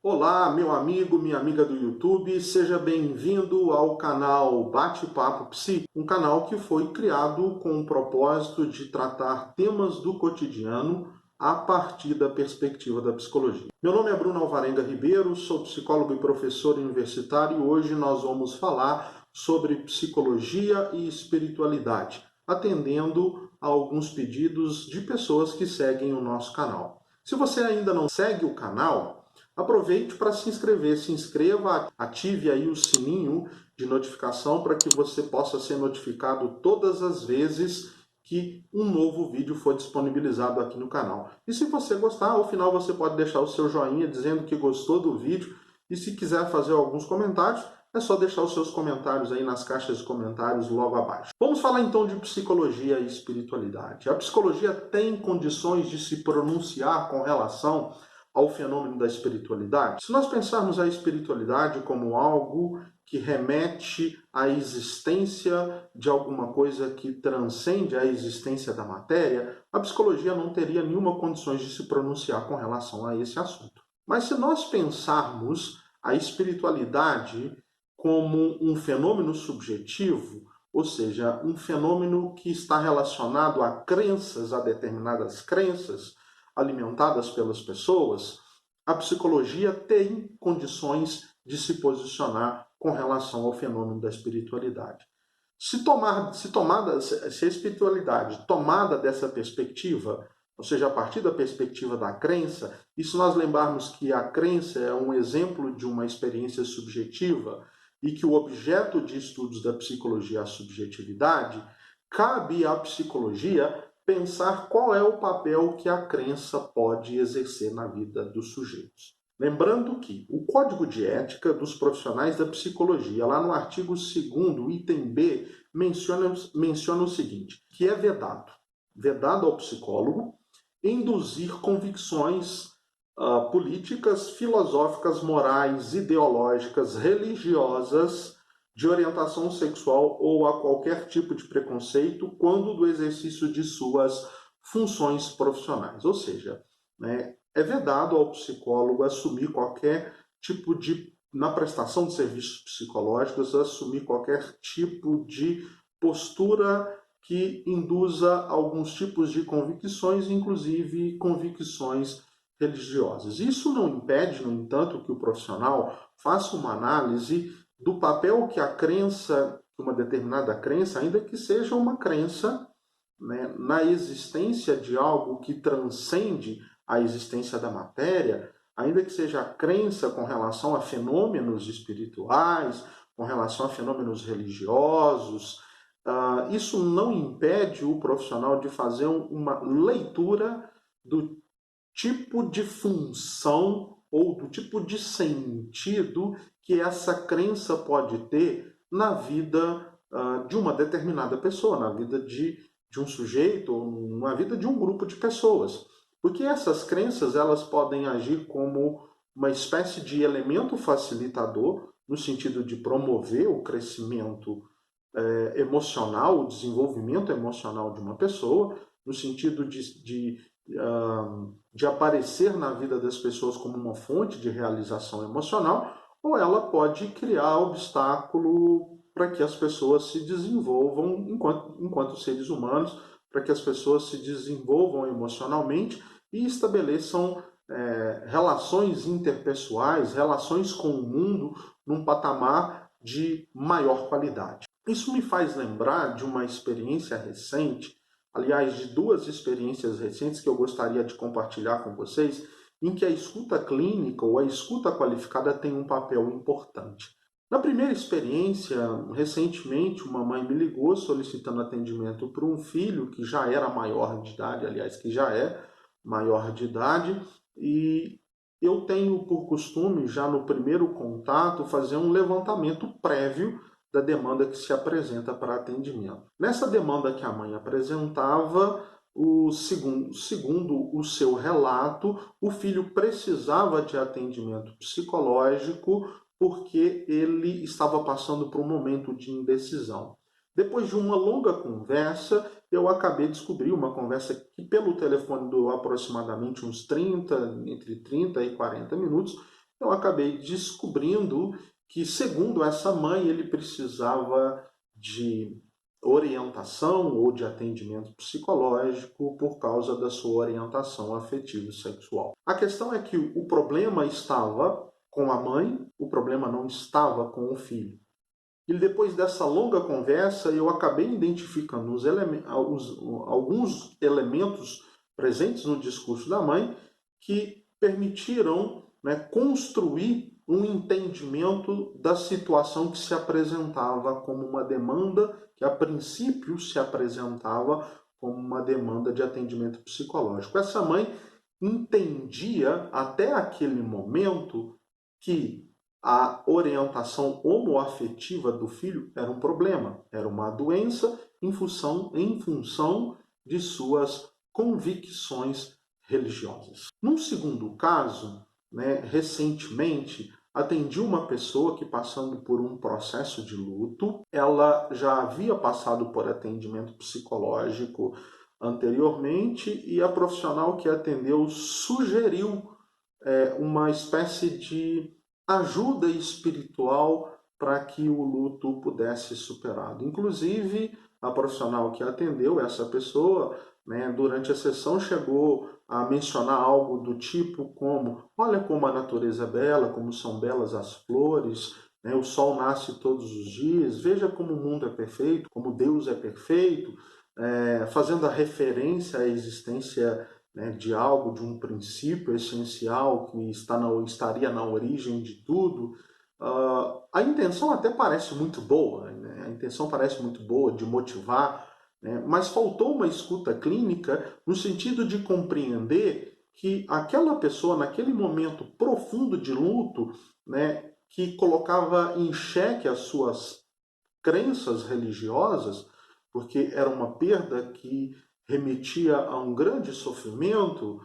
Olá, meu amigo, minha amiga do YouTube, seja bem-vindo ao canal Bate-Papo Psi, um canal que foi criado com o propósito de tratar temas do cotidiano a partir da perspectiva da psicologia. Meu nome é Bruno Alvarenga Ribeiro, sou psicólogo e professor universitário e hoje nós vamos falar sobre psicologia e espiritualidade, atendendo a alguns pedidos de pessoas que seguem o nosso canal. Se você ainda não segue o canal, aproveite para se inscrever, se inscreva, ative aí o sininho de notificação para que você possa ser notificado todas as vezes que um novo vídeo for disponibilizado aqui no canal. E se você gostar, ao final você pode deixar o seu joinha dizendo que gostou do vídeo e se quiser fazer alguns comentários, é só deixar os seus comentários aí nas caixas de comentários logo abaixo. Vamos falar então de psicologia e espiritualidade. A psicologia tem condições de se pronunciar com relação ao fenômeno da espiritualidade? Se nós pensarmos a espiritualidade como algo que remete à existência de alguma coisa que transcende a existência da matéria, a psicologia não teria nenhuma condições de se pronunciar com relação a esse assunto. Mas se nós pensarmos a espiritualidade como um fenômeno subjetivo, ou seja, um fenômeno que está relacionado a crenças, a determinadas crenças, alimentadas pelas pessoas, a psicologia tem condições de se posicionar com relação ao fenômeno da espiritualidade. Se a espiritualidade tomada dessa perspectiva, ou seja, a partir da perspectiva da crença, e se nós lembrarmos que a crença é um exemplo de uma experiência subjetiva e que o objeto de estudos da psicologia é a subjetividade, cabe à psicologia pensar qual é o papel que a crença pode exercer na vida dos sujeitos. Lembrando que o Código de Ética dos Profissionais da Psicologia, lá no artigo 2º, item B, menciona o seguinte, que é vedado ao psicólogo, induzir convicções políticas, filosóficas, morais, ideológicas, religiosas, de orientação sexual ou a qualquer tipo de preconceito quando do exercício de suas funções profissionais. Ou seja, é vedado ao psicólogo assumir qualquer tipo de, na prestação de serviços psicológicos, assumir qualquer tipo de postura que induza alguns tipos de convicções, inclusive convicções religiosas. Isso não impede, no entanto, que o profissional faça uma análise do papel que a crença, uma determinada crença, ainda que seja uma crença, na existência de algo que transcende a existência da matéria, ainda que seja a crença com relação a fenômenos espirituais, com relação a fenômenos religiosos, isso não impede o profissional de fazer uma leitura do tipo de função ou do tipo de sentido que essa crença pode ter na vida de uma determinada pessoa, na vida de um sujeito ou na vida de um grupo de pessoas. Porque essas crenças elas podem agir como uma espécie de elemento facilitador no sentido de promover o crescimento emocional, o desenvolvimento emocional de uma pessoa, no sentido de aparecer na vida das pessoas como uma fonte de realização emocional, ou ela pode criar obstáculo para que as pessoas se desenvolvam enquanto seres humanos, para que as pessoas se desenvolvam emocionalmente e estabeleçam relações interpessoais, relações com o mundo num patamar de maior qualidade. Isso me faz lembrar de uma experiência recente, aliás, de duas experiências recentes que eu gostaria de compartilhar com vocês, em que a escuta clínica ou a escuta qualificada tem um papel importante. Na primeira experiência, recentemente, uma mãe me ligou solicitando atendimento para um filho que já era maior de idade, aliás, que já é maior de idade, e eu tenho por costume, já no primeiro contato, fazer um levantamento prévio da demanda que se apresenta para atendimento. Nessa demanda que a mãe apresentava, segundo o seu relato, o filho precisava de atendimento psicológico porque ele estava passando por um momento de indecisão. Depois de uma longa conversa, eu acabei de descobrir uma conversa que pelo telefone durou aproximadamente uns entre 30 e 40 minutos, eu acabei descobrindo que, segundo essa mãe, ele precisava de orientação ou de atendimento psicológico por causa da sua orientação afetiva e sexual. A questão é que o problema estava com a mãe, o problema não estava com o filho. E depois dessa longa conversa, eu acabei identificando alguns elementos presentes no discurso da mãe que permitiram, né, construir um entendimento da situação que se apresentava como uma demanda, que a princípio se apresentava como uma demanda de atendimento psicológico. Essa mãe entendia até aquele momento que a orientação homoafetiva do filho era um problema, era uma doença em função de suas convicções religiosas. Num segundo caso, né, recentemente, atendi uma pessoa que, passando por um processo de luto, ela já havia passado por atendimento psicológico anteriormente e a profissional que atendeu sugeriu uma espécie de ajuda espiritual para que o luto pudesse ser superado. Inclusive, a profissional que atendeu essa pessoa, né, durante a sessão chegou a mencionar algo do tipo como: olha como a natureza é bela, como são belas as flores, né, o sol nasce todos os dias, veja como o mundo é perfeito, como Deus é perfeito, fazendo a referência à existência, né, de algo, de um princípio essencial que estaria na origem de tudo. A intenção até parece muito boa, né? A intenção parece muito boa de motivar, né? Mas faltou uma escuta clínica no sentido de compreender que aquela pessoa, naquele momento profundo de luto, né, que colocava em xeque as suas crenças religiosas, porque era uma perda que remetia a um grande sofrimento,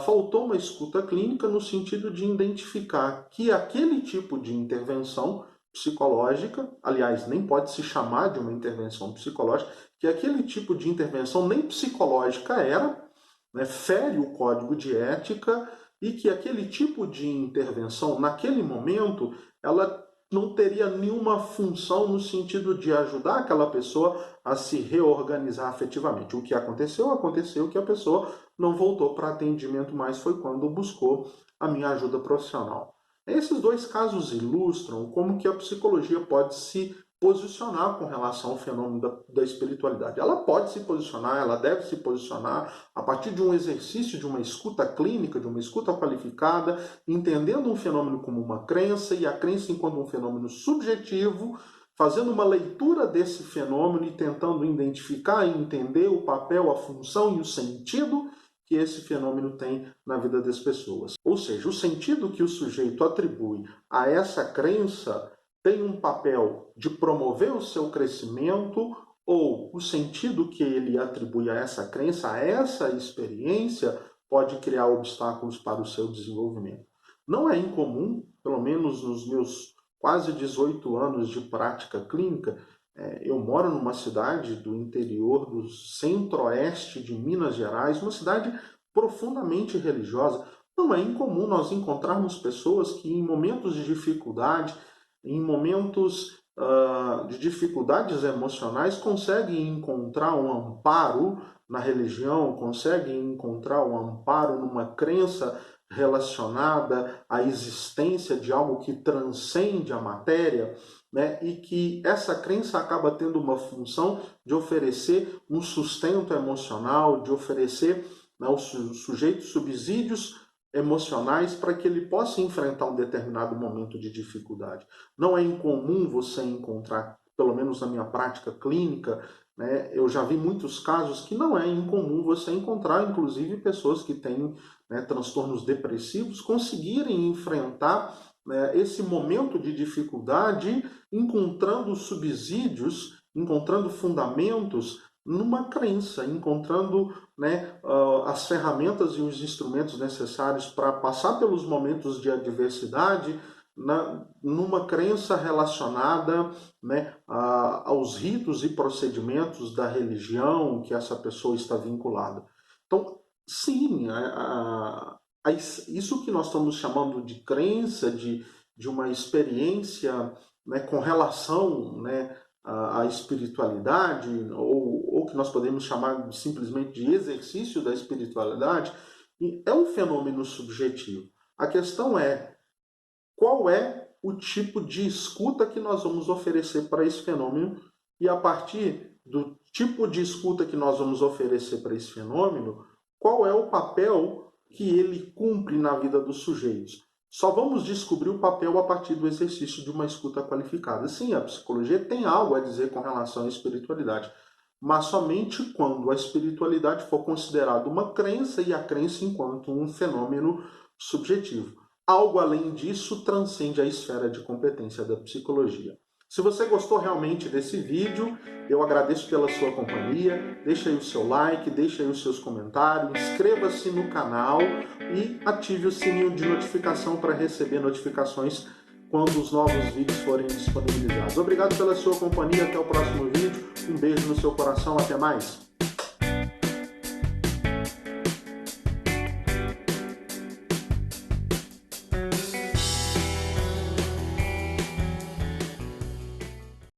faltou uma escuta clínica no sentido de identificar que aquele tipo de intervenção psicológica, aliás, nem pode se chamar de uma intervenção psicológica, que aquele tipo de intervenção nem psicológica era, né, fere o código de ética e que aquele tipo de intervenção, naquele momento, ela não teria nenhuma função no sentido de ajudar aquela pessoa a se reorganizar afetivamente. O que aconteceu que a pessoa não voltou para atendimento mais foi quando buscou a minha ajuda profissional. Esses dois casos ilustram como que a psicologia pode se posicionar com relação ao fenômeno da espiritualidade. Ela pode se posicionar, ela deve se posicionar a partir de um exercício de uma escuta clínica, de uma escuta qualificada, entendendo um fenômeno como uma crença e a crença enquanto um fenômeno subjetivo, fazendo uma leitura desse fenômeno e tentando identificar e entender o papel, a função e o sentido que esse fenômeno tem na vida das pessoas. Ou seja, o sentido que o sujeito atribui a essa crença tem um papel de promover o seu crescimento, ou o sentido que ele atribui a essa crença, a essa experiência, pode criar obstáculos para o seu desenvolvimento. Não é incomum, pelo menos nos meus quase 18 anos de prática clínica, eu moro numa cidade do interior do centro-oeste de Minas Gerais, uma cidade profundamente religiosa. Não é incomum nós encontrarmos pessoas que, em momentos de dificuldade, em momentos de dificuldades emocionais, conseguem encontrar um amparo na religião, conseguem encontrar um amparo numa crença relacionada à existência de algo que transcende a matéria, né? E que essa crença acaba tendo uma função de oferecer um sustento emocional, de oferecer, né, ao sujeito subsídios emocionais para que ele possa enfrentar um determinado momento de dificuldade. Não é incomum você encontrar, pelo menos na minha prática clínica, né, eu já vi muitos casos que não é incomum você encontrar, inclusive, pessoas que têm, né, transtornos depressivos conseguirem enfrentar, né, esse momento de dificuldade encontrando subsídios, encontrando fundamentos numa crença, encontrando, né, as ferramentas e os instrumentos necessários para passar pelos momentos de adversidade numa crença relacionada, né, aos ritos e procedimentos da religião que essa pessoa está vinculada. Então, sim, Isso que nós estamos chamando de crença, de uma experiência, né, com relação, né, à espiritualidade, ou que nós podemos chamar simplesmente de exercício da espiritualidade, é um fenômeno subjetivo. A questão é qual é o tipo de escuta que nós vamos oferecer para esse fenômeno, e a partir do tipo de escuta que nós vamos oferecer para esse fenômeno, qual é o papel que ele cumpre na vida dos sujeitos. Só vamos descobrir o papel a partir do exercício de uma escuta qualificada. Sim, a psicologia tem algo a dizer com relação à espiritualidade, mas somente quando a espiritualidade for considerada uma crença e a crença enquanto um fenômeno subjetivo. Algo além disso transcende a esfera de competência da psicologia. Se você gostou realmente desse vídeo, eu agradeço pela sua companhia. Deixe aí o seu like, deixe aí os seus comentários, inscreva-se no canal e ative o sininho de notificação para receber notificações quando os novos vídeos forem disponibilizados. Obrigado pela sua companhia, até o próximo vídeo. Um beijo no seu coração, até mais!